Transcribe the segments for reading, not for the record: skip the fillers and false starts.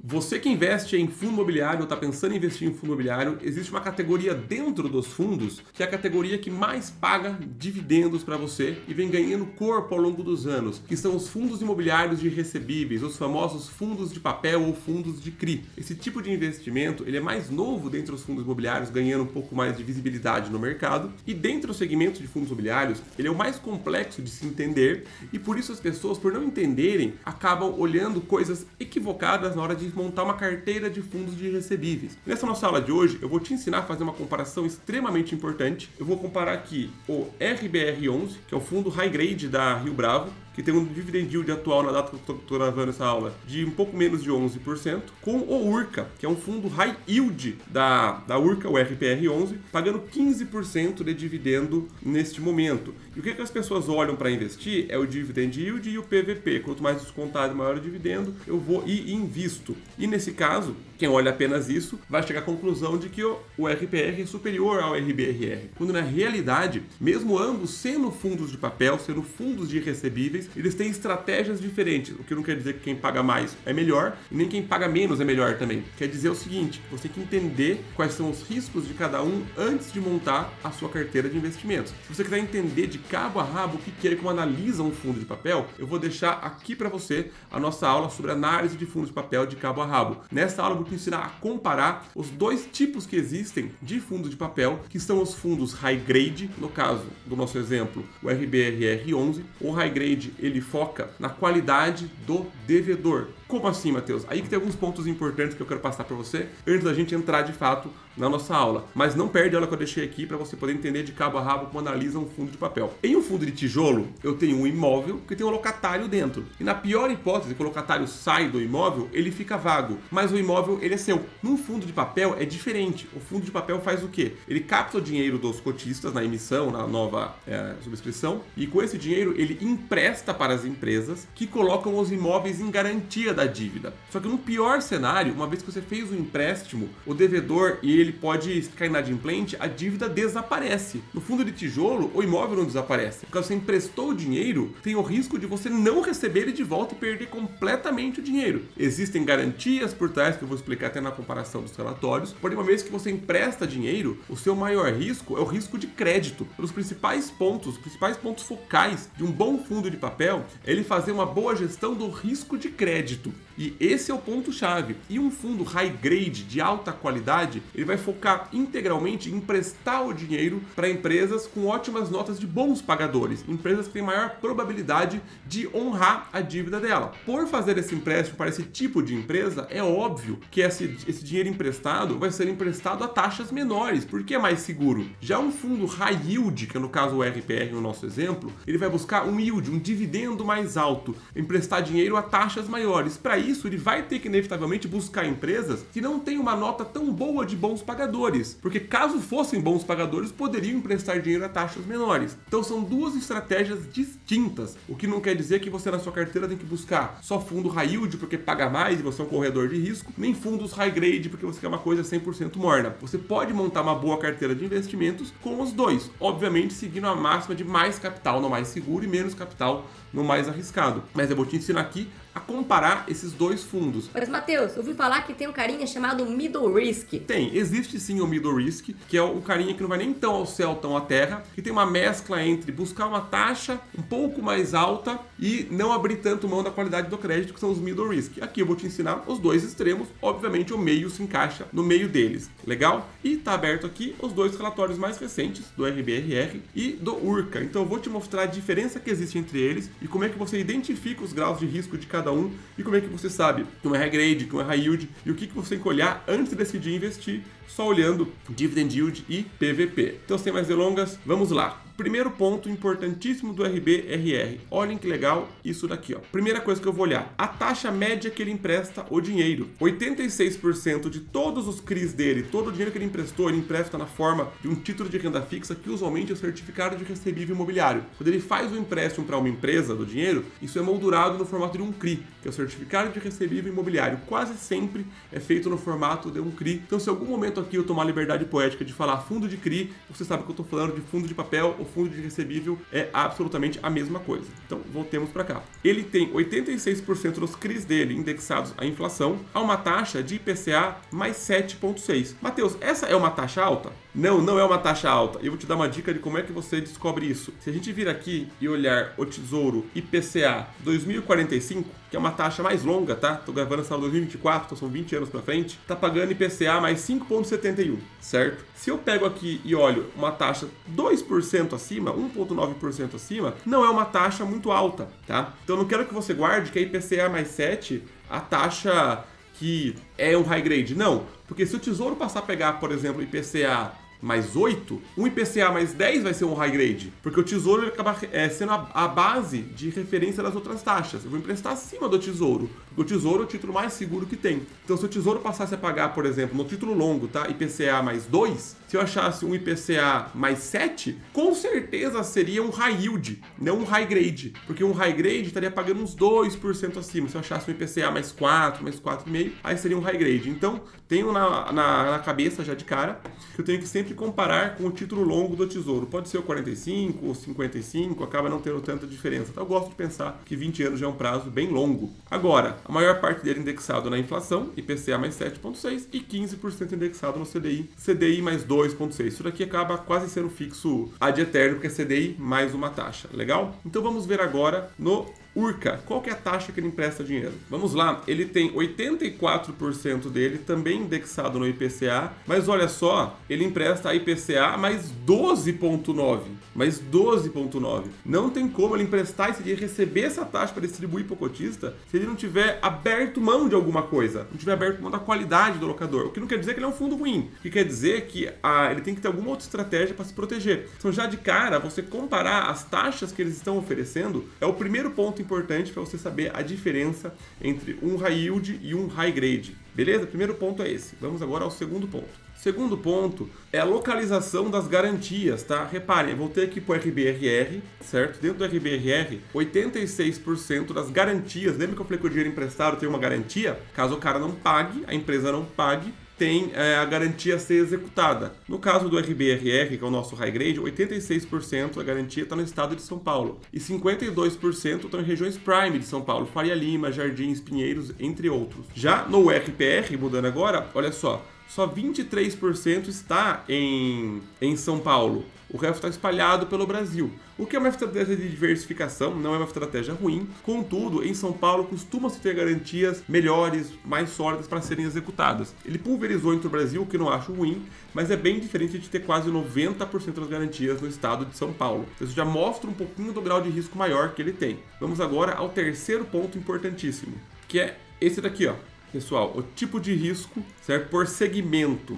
Você que investe em fundo imobiliário ou está pensando em investir em fundo imobiliário, existe uma categoria dentro dos fundos que é a categoria que mais paga dividendos para você e vem ganhando corpo ao longo dos anos, que são os fundos imobiliários de recebíveis, os famosos fundos de papel ou fundos de CRI. Esse tipo de investimento ele é mais novo dentre os fundos imobiliários, ganhando um pouco mais de visibilidade no mercado, e dentro do segmento de fundos imobiliários, ele é o mais complexo de se entender e por isso as pessoas, por não entenderem, acabam olhando coisas equivocadas na hora de montar uma carteira de fundos de recebíveis. Nessa nossa aula de hoje, eu vou te ensinar a fazer uma comparação extremamente importante. Eu vou comparar aqui o RBR11, que é o fundo high grade da Rio Bravo, que tem um dividend yield atual na data que eu estou gravando essa aula de um pouco menos de 11%, com o Urca, que é um fundo high yield da Urca, o RPR11, pagando 15% de dividendo neste momento. E o que as pessoas olham para investir é o dividend yield e o PVP. Quanto mais descontado e maior o dividendo, eu vou e invisto. E nesse caso, quem olha apenas isso vai chegar à conclusão de que o RPR é superior ao RBRR, quando na realidade, mesmo ambos sendo fundos de papel, sendo fundos de recebíveis, eles têm estratégias diferentes, o que não quer dizer que quem paga mais é melhor e nem quem paga menos é melhor também. Quer dizer o seguinte, você tem que entender quais são os riscos de cada um antes de montar a sua carteira de investimentos. Se você quiser entender de cabo a rabo o que é e como analisa um fundo de papel, eu vou deixar aqui para você a nossa aula sobre análise de fundos de papel de cabo a rabo. Nessa aula eu vou te ensinar a comparar os dois tipos que existem de fundo de papel, que são os fundos high grade, no caso do nosso exemplo, o RBRR11. O high grade ele foca na qualidade do devedor. Como assim, Matheus? Aí que tem alguns pontos importantes que eu quero passar para você antes da gente entrar de fato na nossa aula. Mas não perde a aula que eu deixei aqui para você poder entender de cabo a rabo como analisa um fundo de papel. Em um fundo de tijolo, eu tenho um imóvel que tem um locatário dentro. E na pior hipótese, que o locatário sai do imóvel, ele fica vago. Mas o imóvel, ele é seu. Num fundo de papel é diferente. O fundo de papel faz o quê? Ele capta o dinheiro dos cotistas na emissão, na nova subscrição. E com esse dinheiro, ele empresta para as empresas que colocam os imóveis em garantia da dívida. Só que no pior cenário, uma vez que você fez o empréstimo, o devedor e ele pode ficar inadimplente, a dívida desaparece. No fundo de tijolo, o imóvel não desaparece. Porque você emprestou o dinheiro, tem o risco de você não receber ele de volta e perder completamente o dinheiro. Existem garantias por trás, que eu vou explicar até na comparação dos relatórios, porém uma vez que você empresta dinheiro, o seu maior risco é o risco de crédito. Os principais pontos focais de um bom fundo de papel é ele fazer uma boa gestão do risco de crédito. E esse é o ponto-chave. E um fundo high grade de alta qualidade, ele vai focar integralmente em emprestar o dinheiro para empresas com ótimas notas de bons pagadores, empresas que têm maior probabilidade de honrar a dívida dela. Por fazer esse empréstimo para esse tipo de empresa, é óbvio que esse dinheiro emprestado vai ser emprestado a taxas menores, porque é mais seguro. Já um fundo high yield, que é no caso o RPR no nosso exemplo, ele vai buscar um yield, um dividendo mais alto, emprestar dinheiro a taxas maiores. Para isso, ele vai ter que inevitavelmente buscar empresas que não têm uma nota tão boa de bons pagadores, porque caso fossem bons pagadores, poderiam emprestar dinheiro a taxas menores. Então são duas estratégias distintas, o que não quer dizer que você na sua carteira tem que buscar só fundo high yield porque paga mais e você é um corredor de risco, nem fundos high grade porque você quer uma coisa 100% morna. Você pode montar uma boa carteira de investimentos com os dois, obviamente seguindo a máxima de mais capital no mais seguro e menos capital no mais arriscado. Mas eu vou te ensinar aqui a comparar esses dois fundos. Mas, Matheus, eu ouvi falar que tem um carinha chamado Middle Risk. Tem, existe sim o Middle Risk, que é um carinha que não vai nem tão ao céu, tão à terra, que tem uma mescla entre buscar uma taxa um pouco mais alta e não abrir tanto mão da qualidade do crédito, que são os Middle Risk. Aqui eu vou te ensinar os dois extremos, obviamente o meio se encaixa no meio deles, legal? E tá aberto aqui os dois relatórios mais recentes, do RBRR e do Urca. Então eu vou te mostrar a diferença que existe entre eles e como é que você identifica os graus de risco de cada um e como é que você sabe que um é high grade, que um é high yield e o que você tem que olhar antes de decidir investir, só olhando dividend yield e PVP. Então, sem mais delongas, vamos lá. Primeiro ponto importantíssimo do RBRR. Olhem que legal isso daqui, ó. Primeira coisa que eu vou olhar, a taxa média que ele empresta o dinheiro. 86% de todos os CRIs dele, todo o dinheiro que ele emprestou, ele empresta na forma de um título de renda fixa, que usualmente é o certificado de recebível imobiliário. Quando ele faz o empréstimo para uma empresa do dinheiro, isso é moldurado no formato de um CRI, que é o certificado de recebível imobiliário. Quase sempre é feito no formato de um CRI. Então, se em algum momento aqui eu tomar a liberdade poética de falar fundo de CRI, você sabe que eu estou falando de fundo de papel. O fundo de recebível é absolutamente a mesma coisa. Então voltemos para cá. Ele tem 86% dos CRIs dele indexados à inflação, a uma taxa de IPCA mais 7,6. Matheus, essa é uma taxa alta? Não, não é uma taxa alta. Eu vou te dar uma dica de como é que você descobre isso. Se a gente vir aqui e olhar o Tesouro IPCA 2045, que é uma taxa mais longa, tá? Tô gravando essa em 2024, então são 20 anos para frente, tá pagando IPCA mais 5,71, certo? Se eu pego aqui e olho uma taxa 2% acima, 1,9% acima, não é uma taxa muito alta, tá? Então eu não quero que você guarde que a IPCA mais 7, a taxa que é um high grade. Não, porque se o Tesouro passar a pegar, por exemplo, IPCA mais 8, um IPCA mais 10 vai ser um high grade, porque o Tesouro ele acaba sendo a base de referência das outras taxas. Eu vou emprestar acima do Tesouro, porque o Tesouro é o título mais seguro que tem. Então, se o Tesouro passasse a pagar, por exemplo, no título longo, tá, IPCA mais 2, se eu achasse um IPCA mais 7, com certeza seria um high yield, não um high grade, porque um high grade estaria pagando uns 2% acima. Se eu achasse um IPCA mais 4, mais 4,5, aí seria um high grade. Então, tenho na cabeça já de cara que eu tenho que sempre comparar com o título longo do Tesouro. Pode ser o 45 ou 55, acaba não tendo tanta diferença. Então, eu gosto de pensar que 20 anos já é um prazo bem longo. Agora, a maior parte dele indexado na inflação, IPCA mais 7,6, e 15% indexado no CDI, CDI mais 2,6. Isso daqui acaba quase sendo fixo ad eterno, porque é CDI mais uma taxa. Legal? Então, vamos ver agora no Urca, qual que é a taxa que ele empresta dinheiro? Vamos lá, ele tem 84% dele também indexado no IPCA, mas olha só, ele empresta a IPCA mais 12,9. Mais 12,9. Não tem como ele emprestar esse dinheiro, receber essa taxa para distribuir para o cotista, se ele não tiver aberto mão de alguma coisa, não tiver aberto mão da qualidade do locador. O que não quer dizer que ele é um fundo ruim, o que quer dizer que ele tem que ter alguma outra estratégia para se proteger. Então já de cara, você comparar as taxas que eles estão oferecendo é o primeiro ponto importante para você saber a diferença entre um high yield e um high grade. Beleza? Primeiro ponto é esse. Vamos agora ao segundo ponto. Segundo ponto é a localização das garantias, tá? Reparem, eu voltei aqui para o RBRR, certo? Dentro do RBRR, 86% das garantias, lembra que eu falei que o dinheiro emprestado tem uma garantia? Caso o cara não pague, a empresa não pague, tem a garantia a ser executada. No caso do RBRR, que é o nosso high grade, 86% da garantia está no estado de São Paulo e 52% estão em regiões prime de São Paulo, Faria Lima, Jardins, Pinheiros, entre outros. Já no RPR, mudando agora, olha só 23% está em São Paulo. O resto está espalhado pelo Brasil. O que é uma estratégia de diversificação, não é uma estratégia ruim. Contudo, em São Paulo costuma-se ter garantias melhores, mais sólidas para serem executadas. Ele pulverizou entre o Brasil, o que não acho ruim, mas é bem diferente de ter quase 90% das garantias no estado de São Paulo. Isso já mostra um pouquinho do grau de risco maior que ele tem. Vamos agora ao terceiro ponto importantíssimo, que é esse daqui, ó. Pessoal, o tipo de risco, certo? Por segmento.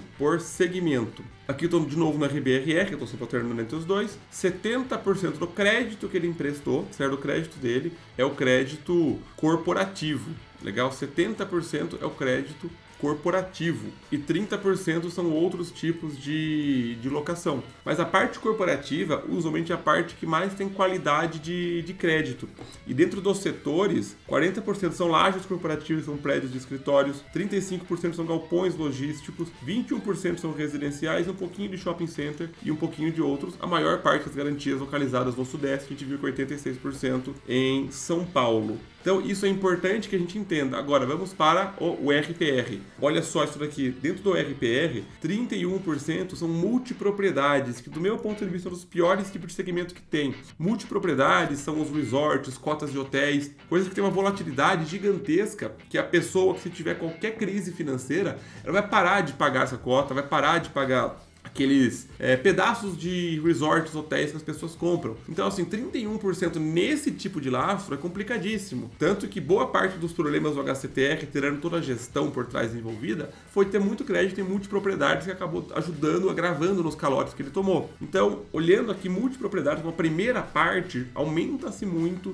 Aqui eu estou de novo no RBRR, que eu estou sempre alternando entre os dois. 70% do crédito que ele emprestou, certo? O crédito dele é o crédito corporativo. Legal? 70% é o crédito corporativo e 30% são outros tipos de locação. Mas a parte corporativa, usualmente é a parte que mais tem qualidade de crédito. E dentro dos setores, 40% são lajes corporativas, são prédios de escritórios, 35% são galpões logísticos, 21% são residenciais, um pouquinho de shopping center e um pouquinho de outros. A maior parte das garantias localizadas no Sudeste, a gente viu que 86% em São Paulo. Então, isso é importante que a gente entenda. Agora, vamos para o RPR. Olha só isso daqui. Dentro do RPR, 31% são multipropriedades, que do meu ponto de vista são dos piores tipos de segmento que tem. Multipropriedades são os resorts, cotas de hotéis, coisas que têm uma volatilidade gigantesca, que a pessoa, que se tiver qualquer crise financeira, ela vai parar de pagar essa cota, vai parar de pagar aqueles pedaços de resorts, hotéis que as pessoas compram. Então, assim, 31% nesse tipo de lastro é complicadíssimo. Tanto que boa parte dos problemas do HCTR, tirando toda a gestão por trás envolvida, foi ter muito crédito em multipropriedades que acabou ajudando, agravando nos calotes que ele tomou. Então, olhando aqui multipropriedades, uma primeira parte, aumenta-se muito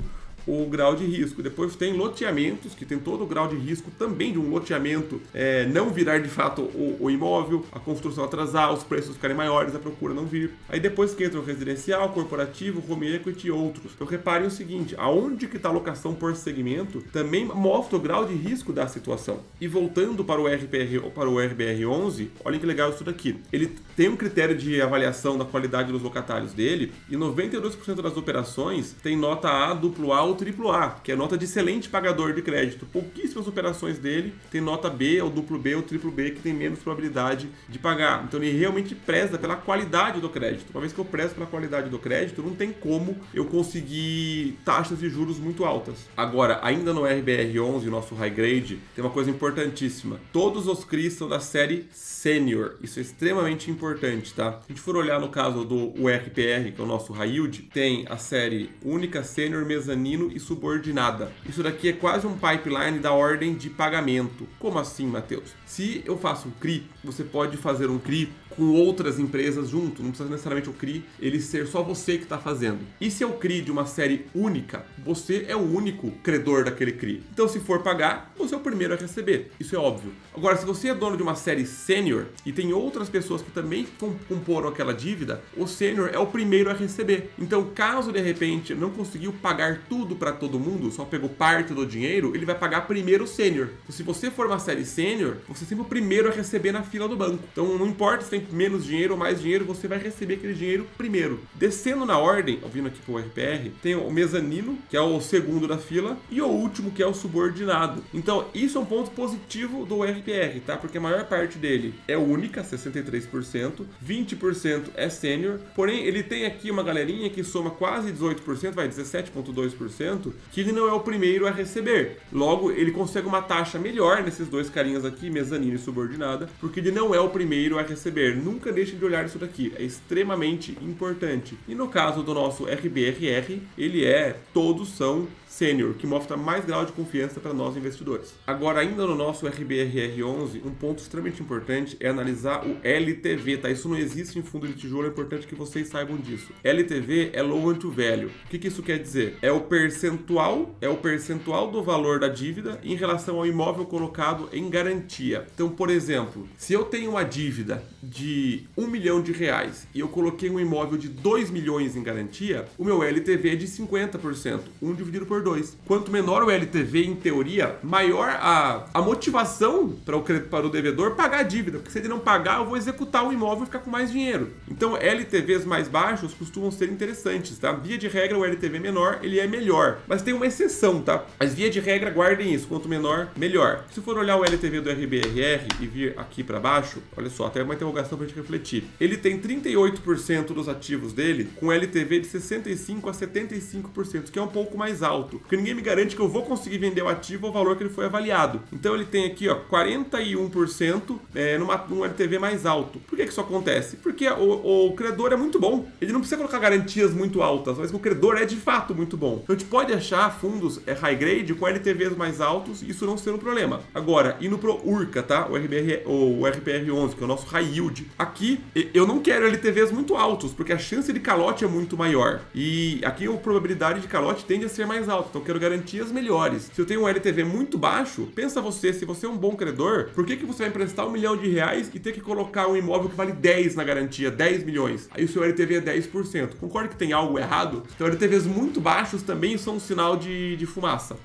o grau de risco. Depois tem loteamentos, que tem todo o grau de risco também de um loteamento não virar de fato o imóvel, a construção atrasar, os preços ficarem maiores, a procura não vir. Aí depois que entra o residencial, corporativo, home equity e outros. Então reparem o seguinte, aonde que está a locação por segmento também mostra o grau de risco da situação. E voltando para o RPR ou para o RBR11, olhem que legal isso daqui. Ele tem um critério de avaliação da qualidade dos locatários dele e 92% das operações tem nota A, AA ou AAA, que é nota de excelente pagador de crédito. Pouquíssimas operações dele tem nota B, ou BB ou BBB, que tem menos probabilidade de pagar. Então ele realmente preza pela qualidade do crédito. Uma vez que eu prezo pela qualidade do crédito, não tem como eu conseguir taxas de juros muito altas. Agora, ainda no RBR11, o nosso high grade, tem uma coisa importantíssima. Todos os CRIs são da série Senior. Isso é extremamente importante, tá? Se a gente for olhar no caso do URPR, que é o nosso high yield, tem a série única, sênior, mezanino e subordinada. Isso daqui é quase um pipeline da ordem de pagamento. Como assim, Matheus? Se eu faço um CRI, você pode fazer um CRI com outras empresas junto, não precisa necessariamente o CRI ele ser só você que está fazendo. E se é o CRI de uma série única, você é o único credor daquele CRI. Então, se for pagar, você é o primeiro a receber. Isso é óbvio. Agora, se você é dono de uma série sênior e tem outras pessoas que também comporam aquela dívida, o sênior é o primeiro a receber. Então, caso de repente não conseguiu pagar tudo para todo mundo, só pegou parte do dinheiro, ele vai pagar primeiro o sênior. Então, se você for uma série sênior, você é sempre o primeiro a receber na fila do banco. Então, não importa se tem menos dinheiro ou mais dinheiro, você vai receber aquele dinheiro primeiro. Descendo na ordem, vindo aqui para o RPR, tem o mezanino, que é o segundo da fila, e o último, que é o subordinado. Então, isso é um ponto positivo do RPR, tá? Porque a maior parte dele é única, 63%, 20% é sênior, porém, ele tem aqui uma galerinha que soma quase 18%, vai 17,2%, que ele não é o primeiro a receber. Logo, ele consegue uma taxa melhor nesses dois carinhas aqui, mezanino e subordinada, porque ele não é o primeiro a receber. Nunca deixem de olhar isso daqui, é extremamente importante. E no caso do nosso RBRR, todos são sênior, que mostra mais grau de confiança para nós investidores. Agora, ainda no nosso RBRR11, um ponto extremamente importante é analisar o LTV, tá? Isso não existe em fundo de tijolo, é importante que vocês saibam disso. LTV é loan to value. O que isso quer dizer? É o percentual do valor da dívida em relação ao imóvel colocado em garantia. Então, por exemplo, se eu tenho uma dívida de R$1 milhão e eu coloquei um imóvel de 2 milhões em garantia, o meu LTV é de 50%, 1 dividido por 2. Quanto menor o LTV, em teoria, maior a motivação para o devedor pagar a dívida, porque se ele não pagar, eu vou executar o imóvel e ficar com mais dinheiro. Então, LTVs mais baixos costumam ser interessantes, tá? Via de regra, o LTV menor, ele é melhor, mas tem uma exceção, tá? Mas via de regra, guardem isso, quanto menor, melhor. Se for olhar o LTV do RBRR e vir aqui para baixo, olha só, até uma interrogação para a gente refletir. Ele tem 38% dos ativos dele com LTV de 65% a 75%, que é um pouco mais alto, porque ninguém me garante que eu vou conseguir vender o ativo ao valor que ele foi avaliado. Então ele tem aqui, 41% num LTV mais alto. Por que isso acontece? Porque o credor é muito bom. Ele não precisa colocar garantias muito altas, mas o credor é de fato muito bom. Então a gente pode achar fundos high grade com LTVs mais altos e isso não ser um problema. Agora, indo pro URCA, tá? O RPR11, que é o nosso high yield. Aqui, eu não quero LTVs muito altos, porque a chance de calote é muito maior. E aqui a probabilidade de calote tende a ser mais alta. Então eu quero garantias melhores. Se eu tenho um LTV muito baixo, pensa você, se você é um bom credor, por que você vai emprestar R$1 milhão e ter que colocar um imóvel que vale 10 na garantia, 10 milhões? Aí o seu LTV é 10%. Concorda que tem algo errado? Então LTVs muito baixos também são um sinal de fumaça.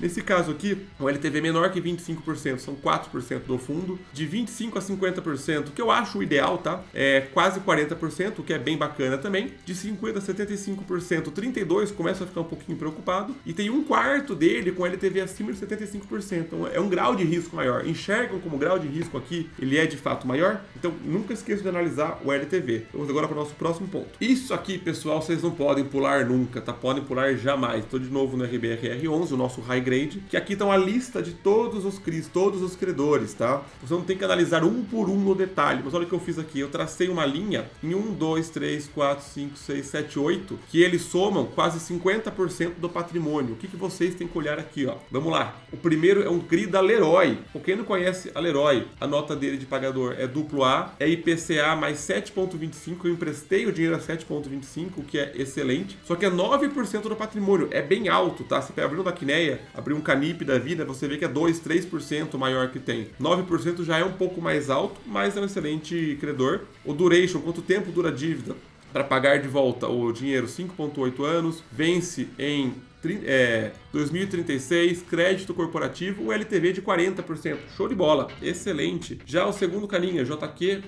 Nesse caso aqui, o LTV menor que 25%, são 4% do fundo, de 25% a 50%, que eu acho o ideal, tá? É quase 40%, o que é bem bacana também. De 50% a 75%, 32% começa a ficar um pouquinho preocupado. E tem um quarto dele com LTV acima de 75%. Então é um grau de risco maior. Enxergam como o grau de risco aqui, ele é de fato maior? Então nunca esqueça de analisar o LTV. Vamos agora para o nosso próximo ponto. Isso aqui, pessoal, vocês não podem pular nunca, tá? Podem pular jamais. Estou de novo no RBRR11, o nosso high grade, que aqui está uma lista de todos os CRIs, todos os credores, tá? Você não tem que analisar um por um no detalhe, mas olha o que eu fiz aqui, eu tracei uma linha em 1, 2, 3, 4, 5, 6, 7, 8, que eles somam quase 50% do patrimônio. O que vocês têm que olhar aqui, ó? Vamos lá. O primeiro é um CRI da Leroy. Por quem não conhece a Leroy, a nota dele de pagador é AA, é IPCA mais 7,25, eu emprestei o dinheiro a 7,25, o que é excelente, só que é 9% do patrimônio, é bem alto, tá? Você abriu da Quineia, abriu um Canip da vida, você vê que é 2, 3% maior que tem. 9% já é um pouco mais alto, mas é um excelente credor. O duration, quanto tempo dura a dívida? Para pagar de volta o dinheiro, 5,8 anos, vence em 2036, crédito corporativo, o LTV de 40%. Show de bola, excelente. Já o segundo carinha, JK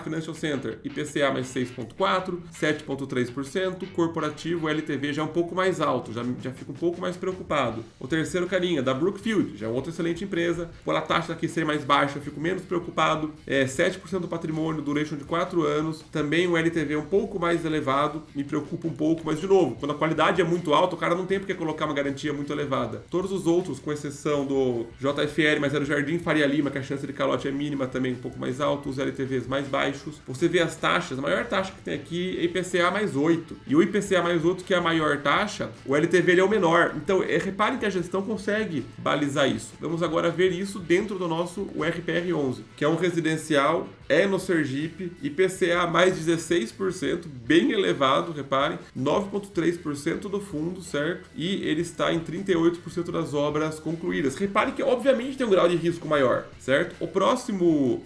Financial Center, IPCA mais 6,4%, 7,3%, corporativo, LTV já um pouco mais alto, já fica um pouco mais preocupado. O terceiro carinha, da Brookfield, já é outra excelente empresa, por a taxa daqui ser mais baixa, eu fico menos preocupado. 7% do patrimônio, duration de 4 anos, também um LTV um pouco mais elevado, me preocupa um pouco, mas de novo, quando a qualidade é muito alta, o cara não tem porque colocar uma garantia muito elevada. Todos os outros, com exceção do JFL, mas é do Jardim Faria Lima, que a chance de calote é mínima, também um pouco mais alto, os LTVs mais baixos. Você vê as taxas, a maior taxa que tem aqui é IPCA mais 8. E o IPCA mais 8, que é a maior taxa, o LTV ele é o menor. Então, reparem que a gestão consegue balizar isso. Vamos agora ver isso dentro do nosso RPR11, que é um residencial, é no Sergipe, IPCA mais 16%, bem elevado, reparem, 9,3% do fundo, certo? E ele está em 38% das obras concluídas. Reparem que, obviamente, tem um grau de risco maior, certo? O próximo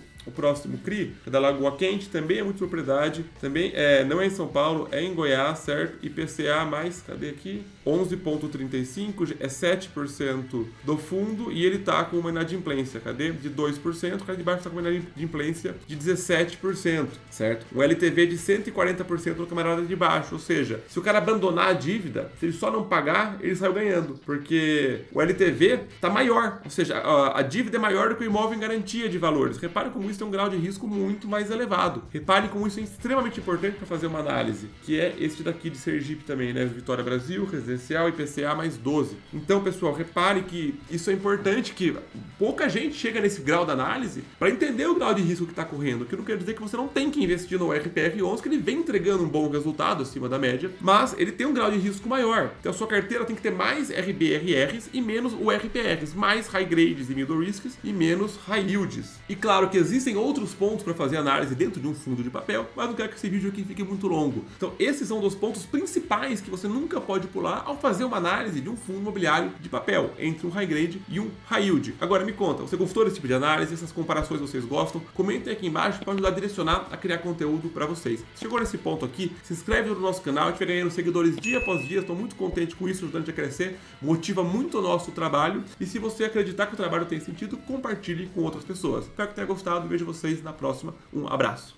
CRI, é da Lagoa Quente, também é multipropriedade, também não é em São Paulo, é em Goiás, certo? IPCA mais, cadê aqui? 11,35, é 7% do fundo e ele tá com uma inadimplência, cadê? De 2%, o cara de baixo tá com uma inadimplência de 17%, certo? Um LTV de 140% no camarada de baixo, ou seja, se o cara abandonar a dívida, se ele só não pagar, ele saiu ganhando, porque o LTV tá maior, ou seja, a dívida é maior do que o imóvel em garantia de valores. Repare como isso tem um grau de risco muito mais elevado. Repare como isso é extremamente importante para fazer uma análise, que é este daqui de Sergipe também, né? Vitória Brasil, residencial, IPCA mais 12. Então, pessoal, repare que isso é importante, que pouca gente chega nesse grau da análise para entender o grau de risco que está correndo, que não quer dizer que você não tem que investir no RPR11, que ele vem entregando um bom resultado acima da média, mas ele tem um grau de risco maior. Então, a sua carteira tem que ter mais RBRRs e menos o RPRs, mais high grades e middle risks e menos high yields. E claro que existem outros pontos para fazer análise dentro de um fundo de papel, mas não quero que esse vídeo aqui fique muito longo. Então, esses são dos pontos principais que você nunca pode pular ao fazer uma análise de um fundo imobiliário de papel, entre um high grade e um high yield. Agora me conta, você gostou desse tipo de análise? Essas comparações vocês gostam? Comentem aqui embaixo para ajudar a direcionar a criar conteúdo para vocês. Chegou nesse ponto aqui, se inscreve no nosso canal, a gente vai ganhando seguidores dia após dia, estou muito contente com isso, ajudando a gente a crescer, motiva muito o nosso trabalho e se você acreditar que o trabalho tem sentido, compartilhe com outras pessoas. Espero que tenha gostado, vejo vocês na próxima. Um abraço.